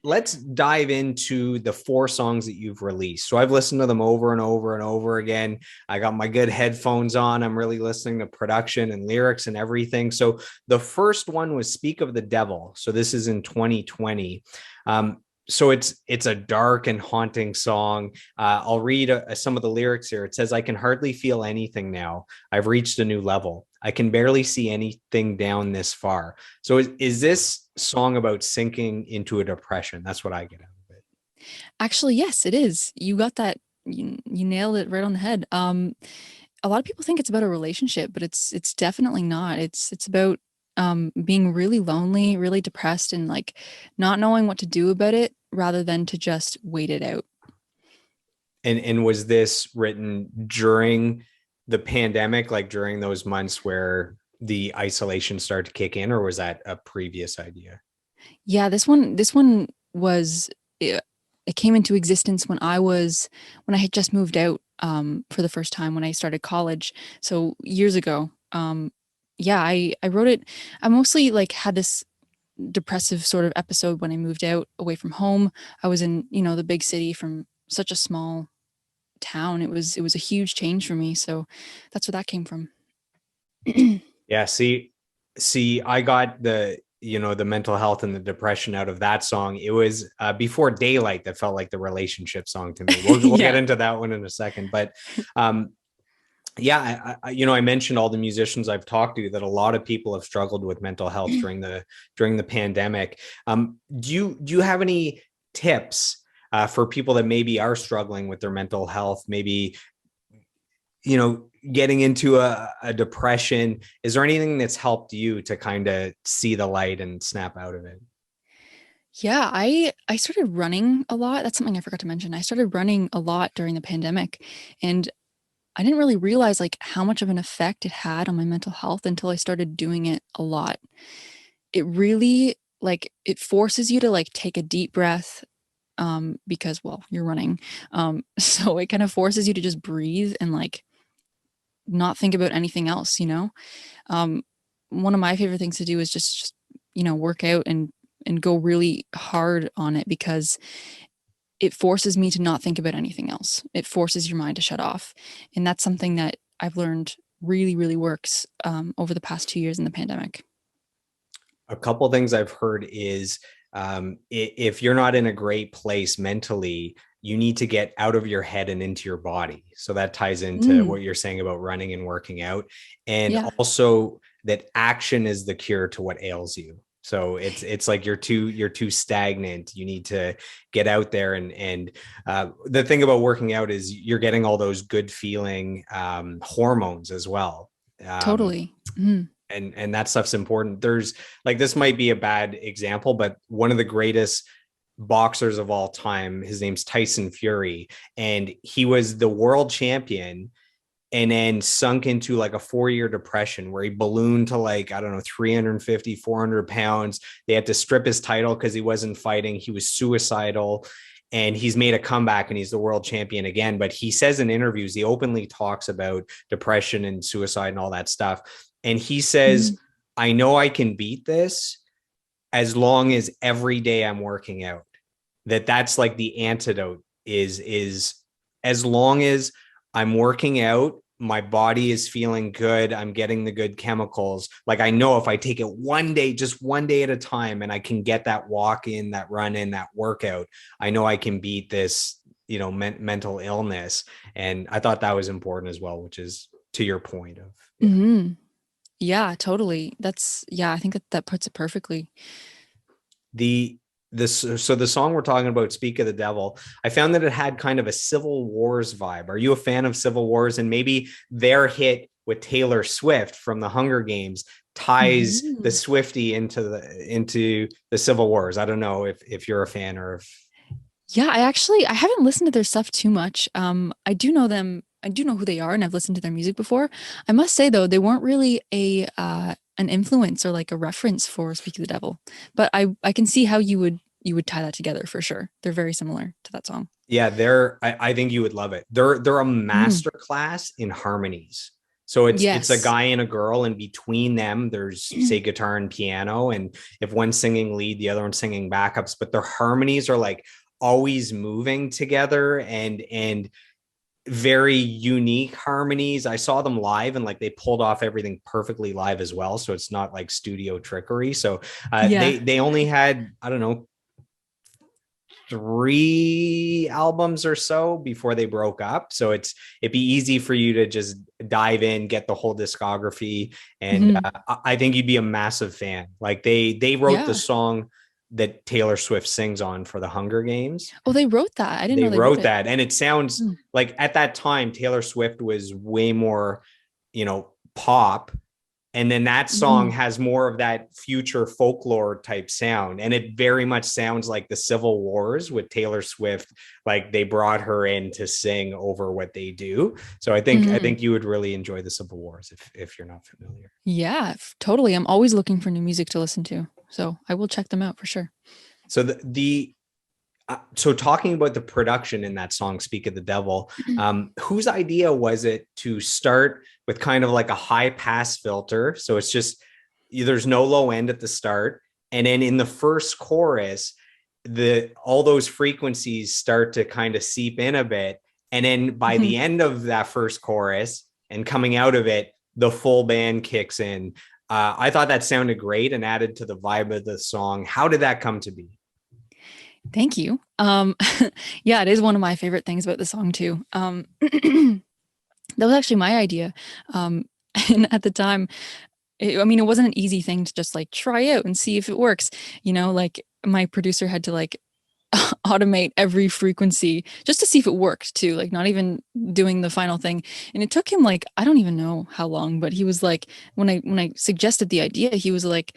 let's dive into the 4 songs that you've released. So I've listened to them over and over and over again. I got my good headphones on. I'm really listening to production and lyrics and everything. So the first one was Speak of the Devil. So this is in 2020. So it's a dark and haunting song. I'll read some of the lyrics here. It says, "I can hardly feel anything now. I've reached a new level. I can barely see anything down this far." So is this song about sinking into a depression? That's what I get out of it. Actually, yes, it is. You got that. You nailed it right on the head. A lot of people think it's about a relationship, but it's definitely not. It's about being really lonely, really depressed, and like not knowing what to do about it, rather than to just wait it out. And was this written during the pandemic, like during those months where the isolation started to kick in, or was that a previous idea? Yeah, this one was it came into existence when I had just moved out for the first time when I started college. So years ago. Yeah, I wrote it. I mostly like had this depressive sort of episode when I moved out away from home. I was in, the big city from such a small town. It was a huge change for me. So that's where that came from. Yeah, see, I got the mental health and the depression out of that song. It was Before Daylight that felt like the relationship song to me. We'll get Yeah. into that one in a second, but um, yeah, I mentioned all the musicians I've talked to that a lot of people have struggled with mental health during the pandemic. Do you have any tips for people that maybe are struggling with their mental health, maybe getting into a depression? Is there anything that's helped you to kind of see the light and snap out of it? Yeah, I started running a lot. That's something I forgot to mention. I started running a lot during the pandemic, and I didn't really realize like how much of an effect it had on my mental health until I started doing it a lot. It really like it forces you to like take a deep breath because well, you're running. So it kind of forces you to just breathe and like not think about anything else. Um one of my favorite things to do is just work out and go really hard on it because it forces me to not think about anything else. It forces your mind to shut off. And that's something that I've learned really, really works over the past 2 years in the pandemic. A couple of things I've heard is if you're not in a great place mentally, you need to get out of your head and into your body. So that ties into Mm, what you're saying about running and working out. And yeah, also that action is the cure to what ails you. So it's like you're too stagnant. You need to get out there and the thing about working out is you're getting all those good feeling hormones as well. Um, totally. Mm. and that stuff's important. There's like, this might be a bad example, but one of the greatest boxers of all time, his name's Tyson Fury, and he was the world champion and then sunk into like a 4-year depression where he ballooned to like, I don't know, 350, 400 pounds. They had to strip his title because he wasn't fighting. He was suicidal, and he's made a comeback and he's the world champion again. But he says in interviews, he openly talks about depression and suicide and all that stuff. And he Mm. says, I know I can beat this as long as every day I'm working out. That's like the antidote is as long as I'm working out, my body is feeling good, I'm getting the good chemicals. Like, I know if I take it one day, just one day at a time, and I can get that walk in, that run in, that workout, I know I can beat this, mental illness. And I thought that was important as well, which is to your point of, yeah. Hmm. Yeah, totally. Yeah, I think that puts it perfectly. the so the song we're talking about, Speak of the Devil, I found that it had kind of a Civil Wars vibe. Are you a fan of Civil Wars? And maybe their hit with Taylor Swift from the Hunger Games ties the Mhm. Swifty into the Civil Wars. I don't know if you're a fan or if. Yeah, I haven't listened to their stuff too much. I do know them. I do know who they are, and I've listened to their music before. I must say though, they weren't really a an influence or like a reference for Speak of the Devil. But I can see how you would tie that together for sure. They're very similar to that song. Yeah, I think you would love it. They're a Mm. master class in harmonies. So it's a Yes. guy and a girl, and between them, there's say guitar and piano. And if one's singing lead, the other one's singing backups, but their harmonies are like always moving together and very unique harmonies. I saw them live and like they pulled off everything perfectly live as well. So it's not like studio trickery. So Yeah. they only had, I don't know, 3 albums or so before they broke up. So it'd be easy for you to just dive in, get the whole discography, and Mhm. I think you'd be a massive fan. Like they wrote the Yeah. song that Taylor Swift sings on for the Hunger Games. Oh, they wrote that. I didn't They know they wrote wrote it. that, and it sounds Mm. like at that time Taylor Swift was way more, pop, and then that song Mhm. has more of that future folklore type sound, and it very much sounds like the Civil Wars with Taylor Swift. Like they brought her in to sing over what they do. So I think Mhm. you would really enjoy the Civil Wars if you're not familiar. Yeah, totally. I'm always looking for new music to listen to. So I will check them out for sure. So so talking about the production in that song "Speak of the Devil," whose idea was it to start with kind of like a high pass filter, so it's just there's no low end at the start, and then in the first chorus the all those frequencies start to kind of seep in a bit, and then by Mhm. the end of that first chorus and coming out of it the full band kicks in. I thought that sounded great and added to the vibe of the song. How did that come to be? Thank you. Yeah, it is one of my favorite things about the song too. That was actually my idea. Um, and at the time, I mean, it wasn't an easy thing to just like try out and see if it works. Like my producer had to like automate every frequency just to see if it worked too, like not even doing the final thing. And it took him like, I don't even know how long, but he was like, when I suggested the idea, he was like,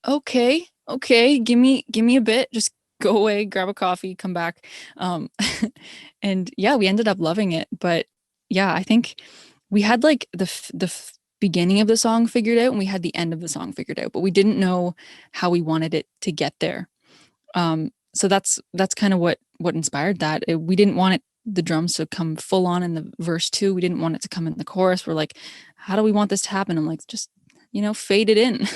okay, okay, give me a bit, just go away, grab a coffee, come back. Um, and yeah, we ended up loving it. But yeah, I think we had like the beginning of the song figured out and we had the end of the song figured out, but we didn't know how we wanted it to get there. So that's kind of what inspired that. We didn't want the drums to come full on in the verse two. We didn't want it to come in the chorus. We're like, how do we want this to happen? I'm like, just fade it in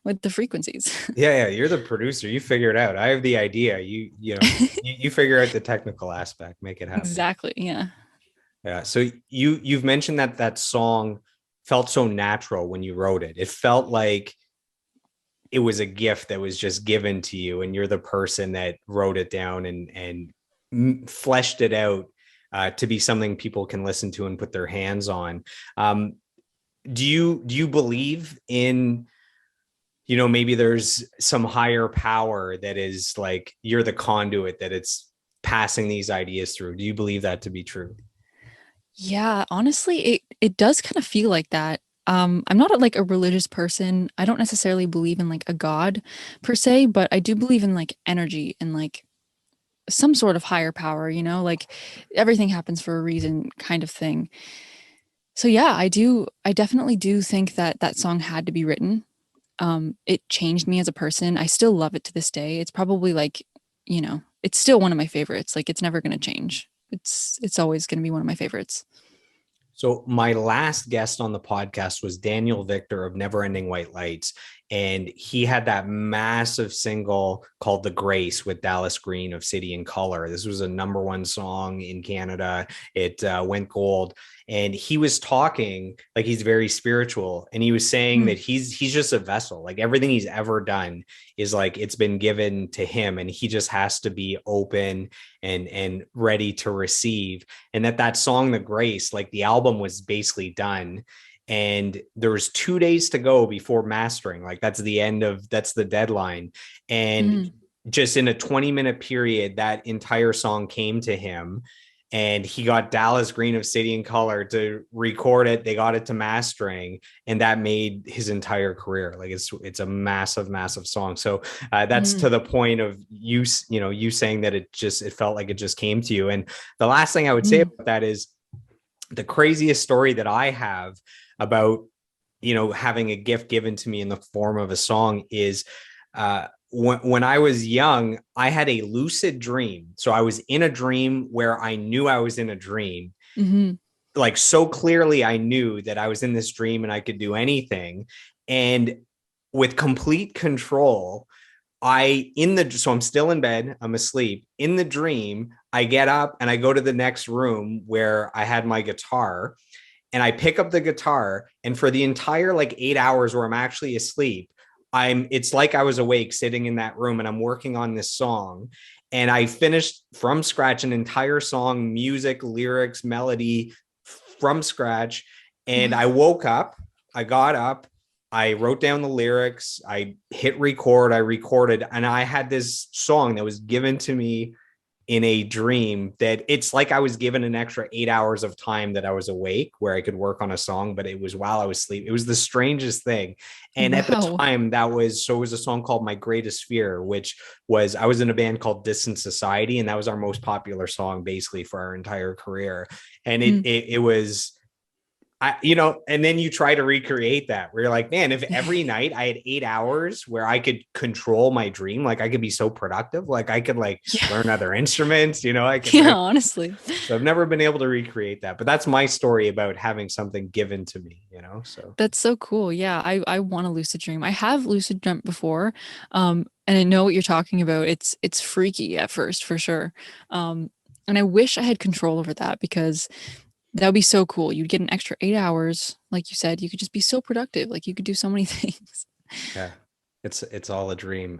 with the frequencies. Yeah, you're the producer. You figure it out. I have the idea. You figure out the technical aspect, make it happen. Exactly. Yeah. Yeah. So you've mentioned that song felt so natural when you wrote it. It felt like it was a gift that was just given to you, and you're the person that wrote it down and fleshed it out to be something people can listen to and put their hands on. Um, do you believe in, maybe there's some higher power that is like you're the conduit that it's passing these ideas through? Do you believe that to be true? Yeah, honestly, it does kind of feel like that. I'm not like a religious person. I don't necessarily believe in like a god per se, but I do believe in like energy and like some sort of higher power, like everything happens for a reason kind of thing. So yeah, I definitely do think that that song had to be written. It changed me as a person. I still love it to this day. It's probably like, it's still one of my favorites. Like it's never going to change. It's always going to be one of my favorites. So my last guest on the podcast was Daniel Victor of Neverending White Lights, and he had that massive single called "The Grace" with Dallas Green of City and Color. This was a #1 song in Canada. It went gold, and he was talking like he's very spiritual, and he was saying Mm, that he's just a vessel. Like everything he's ever done is like it's been given to him, and he just has to be open and ready to receive. And that song "The Grace," like the album was basically done, and there was 2 days to go before mastering. Like that's the deadline. And mm, just in a 20-minute period that entire song came to him, and he got Dallas Green of City and Color to record it. They got it to mastering, and that made his entire career. Like it's a massive song. So that's mm, to the point of you saying that it felt like it just came to you. And the last thing I would say mm, about that is the craziest story that I have about having a gift given to me in the form of a song is when I was young, I had a lucid dream. So I was in a dream where I knew I was in a dream, mhm, like so clearly I knew that I was in this dream and I could do anything. And with complete control, so I'm still in bed, I'm asleep. In the dream, I get up and I go to the next room where I had my guitar, and I pick up the guitar, and for the entire like 8 hours where I'm actually asleep, it's like I was awake sitting in that room and I'm working on this song. And I finished from scratch an entire song, music, lyrics, melody from scratch. And I Wow. woke up, I got up, I wrote down the lyrics, I hit record, I recorded, and I had this song that was given to me in a dream that it's like I was given an extra 8 hours of time that I was awake where I could work on a song, but it was while I was asleep. It was the strangest thing. And at the Wow. time, it was a song called My Greatest Fear, which I was in a band called Distant Society, and that was our most popular song basically for our entire career. And Mm. it was, and then you try to recreate that where you're like, man, if every night I had 8 hours where I could control my dream, like I could be so productive, like I could like Yeah. learn other instruments, I could Yeah, write. honestly. So I've never been able to recreate that, but that's my story about having something given to me. So That's so cool. Yeah, I want to lucid dream. I have lucid dreamt before. And I know what you're talking about. It's freaky at first for sure. And I wish I had control over that because that would be so cool. You'd get an extra 8 hours. Like you said, you could just be so productive. Like you could do so many things. yeah, it's all a dream.